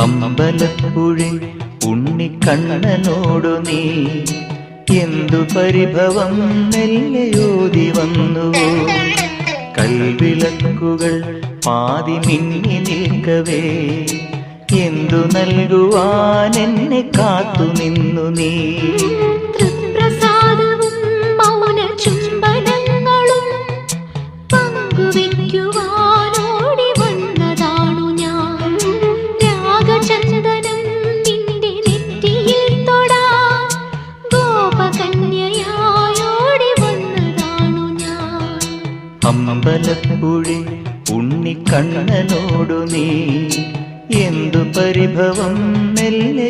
അമ്പലപ്പുഴി ഉണ്ണിക്കണ്ണനോടു നീ എന്തു പരിഭവം മെല്ലയോതി വന്നുവോ? കൽവിളക്കുകൾ പാതി മിന്നി നിൽക്കവേ എന്തു നൽകുവാൻ എന്നെ കാത്തു നിന്നു നീ? തൃപ്രസാദവും മൗന ചുംബനങ്ങളും പങ്കുവയ്ക്കുവാനോടി വന്നതാണു ഞാൻ. രാഗചന്ദനം നിന്റെ നെറ്റിയിൽ തൊടാൻ ഗോപകന്യയായോടി വന്നതാണു ഞാൻ. അമ്പലപ്പുഴി ഉണ്ണിക്കണ്ണനോടു നീ എന്തു പരിഭവം മെല്ലെ